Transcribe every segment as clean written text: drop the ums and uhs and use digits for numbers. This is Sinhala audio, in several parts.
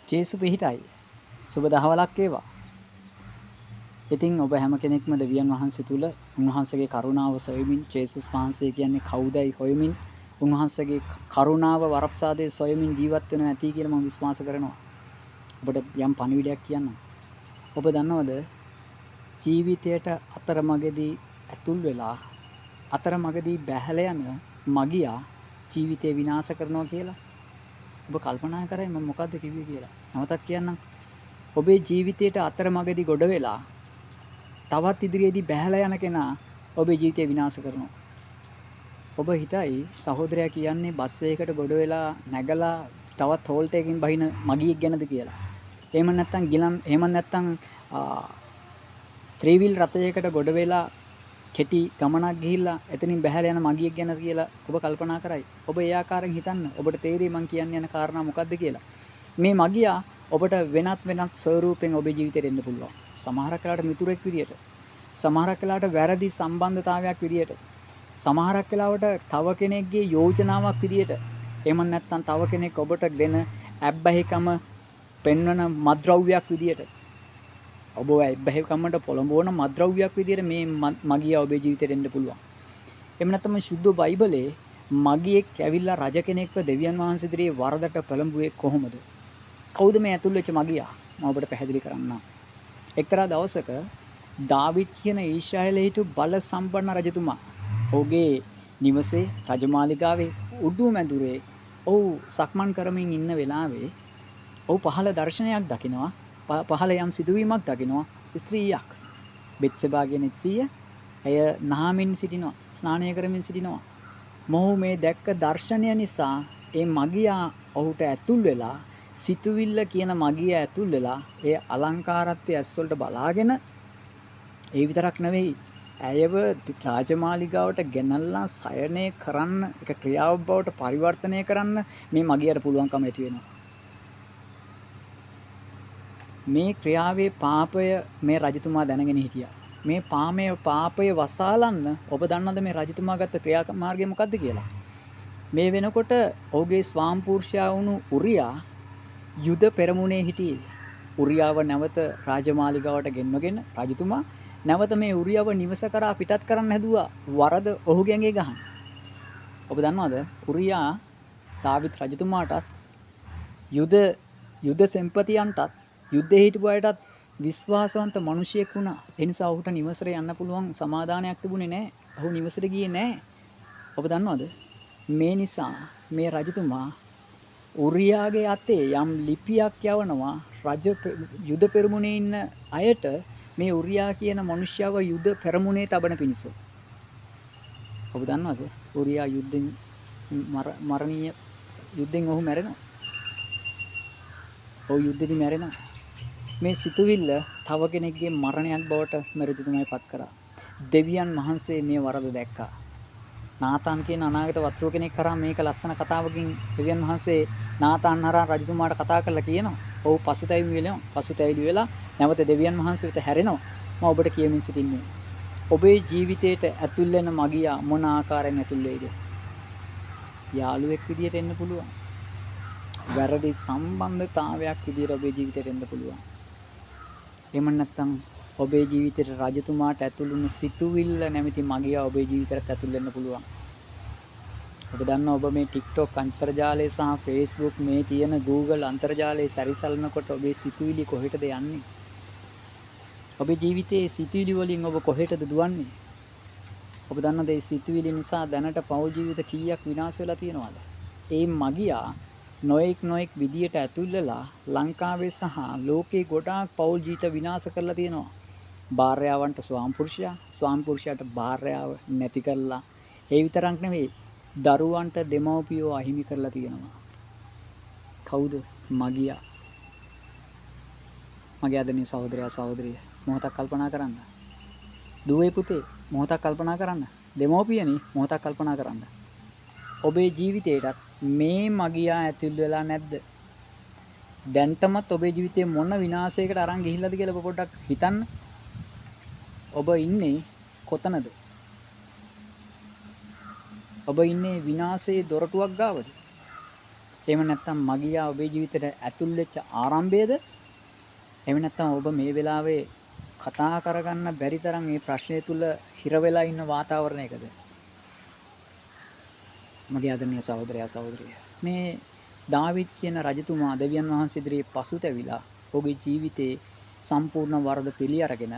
ජේසු පිහිටයි. සුබ දහවලක් වේවා. ඉතින් ඔබ හැම කෙනෙක්ම දෙවියන් වහන්සේ තුල උන්වහන්සේගේ කරුණාව සොයමින් ජේසුස් වහන්සේ කියන්නේ කවුදයි හොයමින් උන්වහන්සේගේ කරුණාව වරප්‍රසාදයේ සොයමින් ජීවත් වෙනවා ඇති කියලා මම විශ්වාස කරනවා. ඔබට යම් පණිවිඩයක් කියන්න. ඔබ දන්නවද ජීවිතයට අතරමඟදී ඇතුල් වෙලා අතරමඟදී බැහැලා යන මගියා ජීවිතේ විනාශ කරනවා කියලා? ඔබ කල්පනා කරයි මම මොකද්ද කිව්වේ කියලා. නැවතත් කියන්නම්. ඔබේ ජීවිතයට අතරමඟදී ගොඩ වෙලා තවත් ඉදිරියේදී බැහැලා යන කෙනා ඔබේ ජීවිතය විනාශ කරනවා. ඔබ හිතයි සහෝදරයා කියන්නේ බස් එකකට ගොඩ වෙලා නැගලා තවත් හෝල්ට් එකකින් බහින මගියෙක් ගැනද කියලා. එහෙම නැත්නම් එහෙම නැත්නම් ත්‍රී වීල් රථයකට ගොඩ වෙලා කෙටි ගමනක් ගිහිල්ලා එතනින් බැහැලා යන මගියෙක් ගැන කියලා ඔබ කල්පනා කරයි. ඔබ ඒ ආකාරයෙන් හිතන්න. ඔබට තේරෙයි මං කියන්න යන කාරණා මොකද්ද කියලා. මේ මගියා ඔබට වෙනත් ස්වරූපෙන් ඔබේ ජීවිතේට එන්න පුළුවන්. සමහරක් වෙලාවට මිතුරෙක් විදියට, සමහරක් වෙලාවට වැරදි සම්බන්ධතාවයක් විදියට, සමහරක් වෙලාවට තව කෙනෙක්ගේ යෝජනාවක් විදියට, එහෙම නැත්නම් තව කෙනෙක් ඔබට දෙන ඇබ්බැහිකම පෙන්වන මත්ද්‍රව්‍යයක් විදියට, ඔබ ඇබ්බැහිකමට පොළඹවන මත්ද්‍රව්‍යයක් විදියට මේ මගියා ඔබේ ජීවිතේට එන්න පුළුවන්. එහෙම නැත්නම් සුද්ධ බයිබලයේ මගියෙක් ඇවිල්ලා රජ කෙනෙක්ව දෙවියන් වහන්සේ ඉදිරියේ වරදට පෙළඹුවේ කොහොමද? කවුද මේ ඇතුල් වෙච්ච මගියා? මම ඔබට පැහැදිලි කරන්නම්. එක්තරා දවසක දාවිද් කියන ඊශ්‍රායලයේ හිටු බල සම්පන්න රජතුමා ඔහුගේ නිවසේ රජමාලිගාවේ උඩු මැදුරේ ඔහු සක්මන් කරමින් ඉන්න වෙලාවේ ඔහු පහළ දර්ශනයක් දකිනවා. පහළ යම් සිදුවීමක් දකිනවා. ස්ත්‍රියක් බෙත්සෙබා කියන ස්ත්‍රිය ඇය නහමින් සිටිනවා, ස්නානය කරමින් සිටිනවා. මොහු මේ දැක්ක දර්ශනය නිසා ඒ මගියා ඔහුට ඇතුල් වෙලා සිතුවිල්ල කියන මගියා ඇතුල් වෙලා ඒ අලංකාරත්වයේ ඇස්වලට බලාගෙන ඒ විතරක් නෙවෙයි ඇයව රාජමාලිගාවට ගෙනල්ලා සයනය කරන්න එක ක්‍රියාවක් බවට පරිවර්තනය කරන්න මේ මගියට පුළුවන්කම ඇති වෙනවා. මේ ක්‍රියාවේ පාපය මේ රජතුමා දැනගෙන හිටියා. මේ පාපය වසාලන්න ඔබ දන්නවද මේ රජතුමා ගත්ත ක්‍රියාමාර්ගය මොකද්ද කියලා? මේ වෙනකොට ඔහුගේ ස්වාම්පුරුෂයා වුණු උරියා යුද පෙරමුණේ හිටියේ. උරියාව නැවත රාජමාලිගාවට ගෙන්වගෙන රජතුමා නැවත මේ උරියාව නිවස කරා පිටත් කරන්න හැදුවා. වරද ඔහුගේ ඇඟේ ගහන්න. ඔබ දන්නවද උරියා දාවිත් රජතුමාටත් යුද සෙන්පතියන්ටත් යුද්ධේ හිටපු අයටත් විශ්වාසවන්ත මිනිසෙක් වුණා. ඒ නිසා ඔහුට නිවසට යන්න පුළුවන් සමාදානයක් තිබුණේ නැහැ. ඔහු නිවසට ගියේ නැහැ. ඔබ දන්නවද? මේ නිසා මේ රජතුමා උරියාගේ අතේ යම් ලිපියක් යවනවා යුද පෙරමුණේ ඉන්න අයට මේ උරියා කියන මිනිස්යාව යුද පෙරමුණේ තබන පිණිස. ඔබ දන්නවද? උරියා මරණීය යුද්ධෙන් ඔහු මැරෙනවා. ඔහු යුද්ධෙදි මැරෙනවා. මේ සිතුවිල්ල තව කෙනෙක්ගේ මරණයක් බවට මෙරජතුමායි පත් කරා. දෙවියන් වහන්සේ මේ වරද දැක්කා. නාතාන් කියන අනාගත වතුරු කෙනෙක් කරා මේක ලස්සන කතාවකින් දෙවියන් වහන්සේ නාතාන් හරහා රජතුමාට කතා කරලා කියනවා. ඔහු පසුතැවිලි වෙලා නැවත දෙවියන් වහන්සේ වෙත හැරෙනවා. මම ඔබට කියමින් සිටින්නේ. ඔබේ ජීවිතයට ඇතුල් වෙන මගියා මොන ආකාරයෙන් ඇතුල් වෙයිද? යාළුවෙක් විදියට එන්න පුළුවන්. වැරදි සම්බන්ධතාවයක් විදියට ඔබේ ජීවිතයට එන්න පුළුවන්. එහෙම නැත්නම් ඔබේ ජීවිතේට රජතුමාට ඇතුළුණු සිතුවිල්ල නැමැති මගියා ඔබේ ජීවිතයට ඇතුල් වෙන්න පුළුවන්. ඔබ දන්නවා ඔබ මේ TikTok අන්තර්ජාලය සහ Facebook මේ තියෙන Google අන්තර්ජාලය සැරිසලනකොට ඔබේ සිතුවිලි කොහෙටද යන්නේ? ඔබේ ජීවිතයේ සිතුවිලි වලින් ඔබ කොහෙටද දුවන්නේ? ඔබ දන්නවද මේ සිතුවිලි නිසා දැනට පෞල් ජීවිත කීයක් විනාශ වෙලා තියෙනවද? ඒ මගියා නොඑක් විදියට ඇතුල් වෙලා ලංකාවේ සහ ලෝකේ ගොඩාක් පෞල් ජීවිත විනාශ කරලා තියෙනවා. භාර්යාවන්ට ස්වාමිපුරුෂයාට භාර්යාව නැති කරලා ඒ විතරක් නෙවෙයි දරුවන්ට දෙමව්පියෝ අහිමි කරලා තියෙනවා. කවුද? මගියා. මගේ ආදරණීය සහෝදරයා සහෝදරිය මොහොතක් කල්පනා කරන්න. දුවේ පුතේ මොහොතක් කල්පනා කරන්න. දෙමව්පියනි මොහොතක් කල්පනා කරන්න. ඔබේ ජීවිතේට මේ මගියා ඇතුල් වෙලා නැද්ද? දැන්ටමත් ඔබේ ජීවිතේ මොන විනාශයකට අරන් ගිහිල්ලාද කියලා ඔබ පොඩ්ඩක් හිතන්න. ඔබ ඉන්නේ කොතනද? ඔබ ඉන්නේ විනාශයේ දොරටුවක් ගාවද? එහෙම නැත්නම් මගියා ඔබේ ජීවිතයට ඇතුල් වෙච්ච ආරම්භයේද? එහෙම නැත්නම් ඔබ මේ වෙලාවේ කතා කරගන්න බැරි තරම් මේ ප්‍රශ්නය තුල හිර වෙලා ඉන්න වාතාවරණයකද? මගේ ආදරණීය සහෝදරයා සහෝදරිය. මේ දාවිද් කියන රජතුමා දෙවියන් වහන්සේ ඉදිරියේ පසුතැවිලා ඔහුගේ ජීවිතේ සම්පූර්ණ වරද පිළි අරගෙන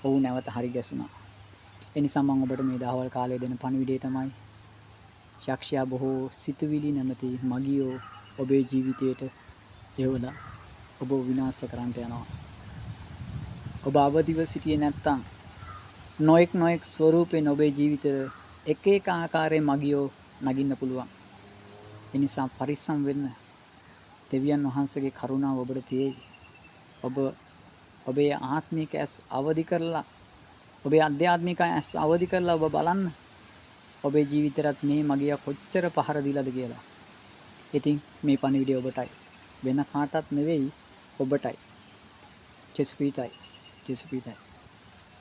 ඔහු නැවත හරි ගැසුණා. ඒ නිසා මම ඔබට මේ දහවල් කාලයේ දෙන පණිවිඩය තමයි යක්ෂයා බොහෝ සිතුවිලි නැමැති මගියෝ ඔබේ ජීවිතයට එවලා ඔබ විනාශ කරන්නට යනවා. ඔබ අවදිව සිටියේ නැත්නම් නොඑක් ස්වරූපෙන් ඔබේ ජීවිතේ එක එක ආකාරයේ මගියෝ නගින්න පුළුවන්. ඒ නිසා පරිස්සම් වෙන්න. දෙවියන් වහන්සේගේ කරුණාව ඔබට තියෙයි. ඔබ ඔබේ ආත්මික ඇස් අවදි කරලා ඔබේ අධ්‍යාත්මික ඇස් අවදි කරලා ඔබ බලන්න. ඔබේ ජීවිතයටත් මේ මගියා කොච්චර පහර දීලාද කියලා. ඉතින් මේ පණිවිඩය ඔබටයි. වෙන කාටවත් නෙවෙයි ඔබටයි. ජෙස්පීටයි.